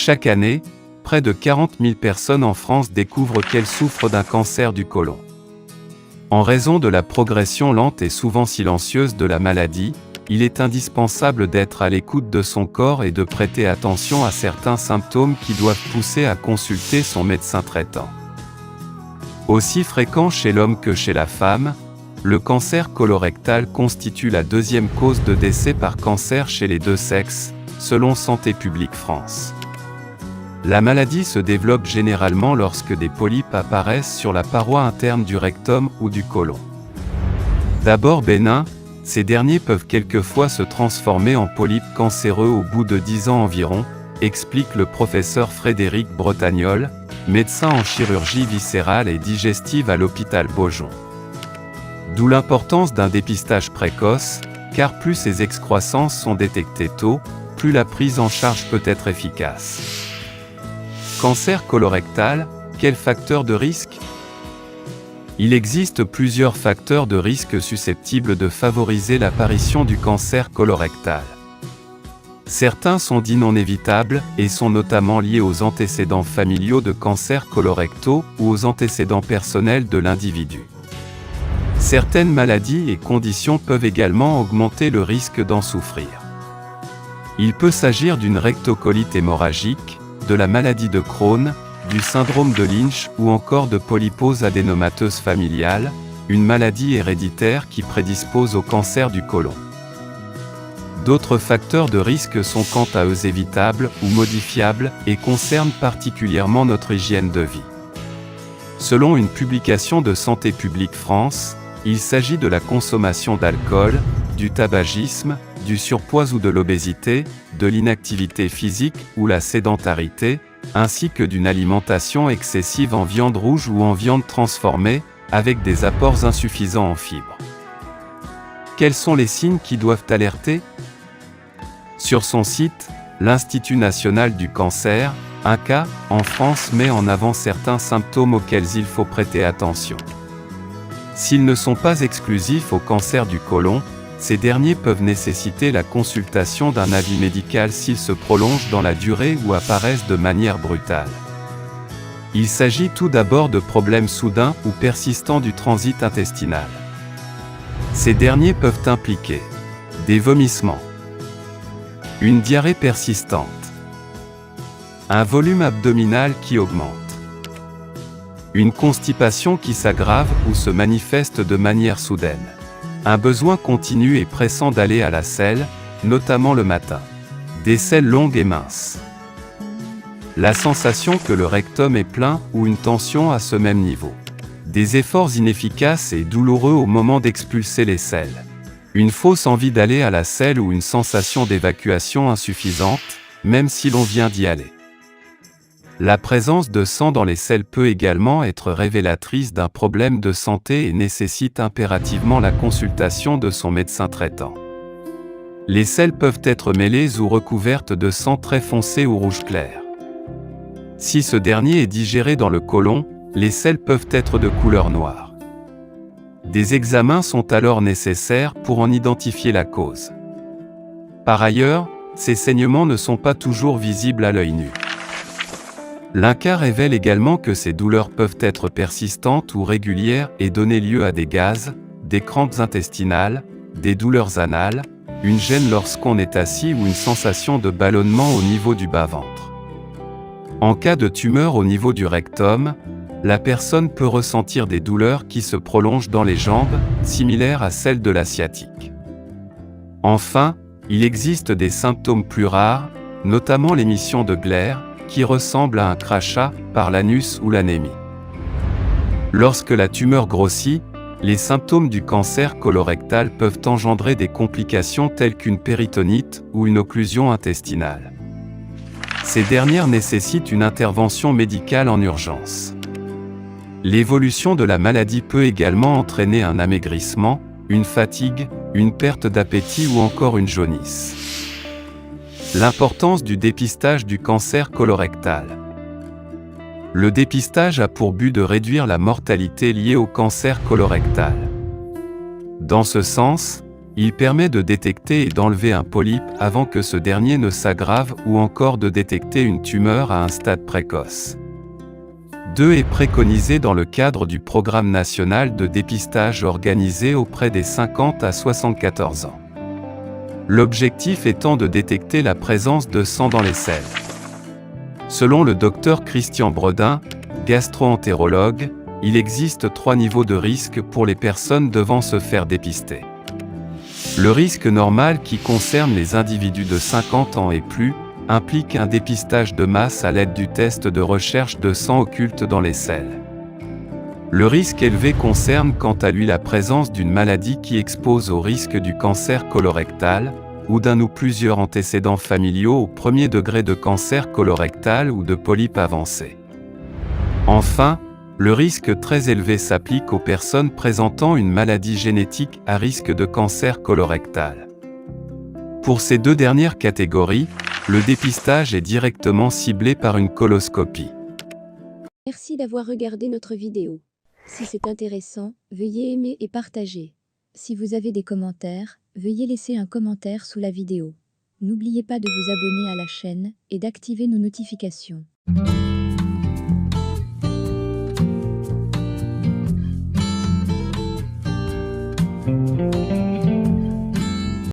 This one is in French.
Chaque année, près de 40 000 personnes en France découvrent qu'elles souffrent d'un cancer du côlon. En raison de la progression lente et souvent silencieuse de la maladie, il est indispensable d'être à l'écoute de son corps et de prêter attention à certains symptômes qui doivent pousser à consulter son médecin traitant. Aussi fréquent chez l'homme que chez la femme, le cancer colorectal constitue la deuxième cause de décès par cancer chez les deux sexes, selon Santé publique France. La maladie se développe généralement lorsque des polypes apparaissent sur la paroi interne du rectum ou du côlon. D'abord bénins, ces derniers peuvent quelquefois se transformer en polypes cancéreux au bout de 10 ans environ, explique le professeur Frédéric Bretagnol, médecin en chirurgie viscérale et digestive à l'hôpital Beaujon. D'où l'importance d'un dépistage précoce, car plus ces excroissances sont détectées tôt, plus la prise en charge peut être efficace. Cancer colorectal, quels facteurs de risque ? Il existe plusieurs facteurs de risque susceptibles de favoriser l'apparition du cancer colorectal. Certains sont dits non évitables et sont notamment liés aux antécédents familiaux de cancers colorectaux ou aux antécédents personnels de l'individu. Certaines maladies et conditions peuvent également augmenter le risque d'en souffrir. Il peut s'agir d'une rectocolite hémorragique, de la maladie de Crohn, du syndrome de Lynch ou encore de polypose adénomateuse familiale, une maladie héréditaire qui prédispose au cancer du côlon. D'autres facteurs de risque sont quant à eux évitables ou modifiables et concernent particulièrement notre hygiène de vie. Selon une publication de Santé publique France, il s'agit de la consommation d'alcool, du tabagisme, du surpoids ou de l'obésité, de l'inactivité physique ou la sédentarité, ainsi que d'une alimentation excessive en viande rouge ou en viande transformée, avec des apports insuffisants en fibres. Quels sont les signes qui doivent alerter ? Sur son site, l'Institut national du cancer, INCa, en France met en avant certains symptômes auxquels il faut prêter attention. S'ils ne sont pas exclusifs au cancer du côlon, ces derniers peuvent nécessiter la consultation d'un avis médical s'ils se prolongent dans la durée ou apparaissent de manière brutale. Il s'agit tout d'abord de problèmes soudains ou persistants du transit intestinal. Ces derniers peuvent impliquer des vomissements, une diarrhée persistante, un volume abdominal qui augmente, une constipation qui s'aggrave ou se manifeste de manière soudaine, un besoin continu et pressant d'aller à la selle, notamment le matin, des selles longues et minces, la sensation que le rectum est plein ou une tension à ce même niveau, des efforts inefficaces et douloureux au moment d'expulser les selles, une fausse envie d'aller à la selle ou une sensation d'évacuation insuffisante, même si l'on vient d'y aller. La présence de sang dans les selles peut également être révélatrice d'un problème de santé et nécessite impérativement la consultation de son médecin traitant. Les selles peuvent être mêlées ou recouvertes de sang très foncé ou rouge clair. Si ce dernier est digéré dans le côlon, les selles peuvent être de couleur noire. Des examens sont alors nécessaires pour en identifier la cause. Par ailleurs, ces saignements ne sont pas toujours visibles à l'œil nu. L'INCa révèle également que ces douleurs peuvent être persistantes ou régulières et donner lieu à des gaz, des crampes intestinales, des douleurs anales, une gêne lorsqu'on est assis ou une sensation de ballonnement au niveau du bas-ventre. En cas de tumeur au niveau du rectum, la personne peut ressentir des douleurs qui se prolongent dans les jambes, similaires à celles de la sciatique. Enfin, il existe des symptômes plus rares, notamment l'émission de glaire, qui ressemble à un crachat, par l'anus ou l'anémie. Lorsque la tumeur grossit, les symptômes du cancer colorectal peuvent engendrer des complications telles qu'une péritonite ou une occlusion intestinale. Ces dernières nécessitent une intervention médicale en urgence. L'évolution de la maladie peut également entraîner un amaigrissement, une fatigue, une perte d'appétit ou encore une jaunisse. L'importance du dépistage du cancer colorectal. Le dépistage a pour but de réduire la mortalité liée au cancer colorectal. Dans ce sens, Il permet de détecter et d'enlever un polype avant que ce dernier ne s'aggrave ou encore de détecter une tumeur à un stade précoce. 2 est préconisé dans le cadre du programme national de dépistage organisé auprès des 50 à 74 ans. L'objectif étant de détecter la présence de sang dans les selles. Selon le docteur Christian Bredin, gastro-entérologue, il existe 3 niveaux de risque pour les personnes devant se faire dépister. Le risque normal qui concerne les individus de 50 ans et plus, implique un dépistage de masse à l'aide du test de recherche de sang occulte dans les selles. Le risque élevé concerne quant à lui la présence d'une maladie qui expose au risque du cancer colorectal, ou d'un ou plusieurs antécédents familiaux au premier degré de cancer colorectal ou de polype avancé. Enfin, le risque très élevé s'applique aux personnes présentant une maladie génétique à risque de cancer colorectal. Pour ces 2 dernières catégories, le dépistage est directement ciblé par une coloscopie. Merci d'avoir regardé notre vidéo. Si c'est intéressant, veuillez aimer et partager. Si vous avez des commentaires, veuillez laisser un commentaire sous la vidéo. N'oubliez pas de vous abonner à la chaîne et d'activer nos notifications.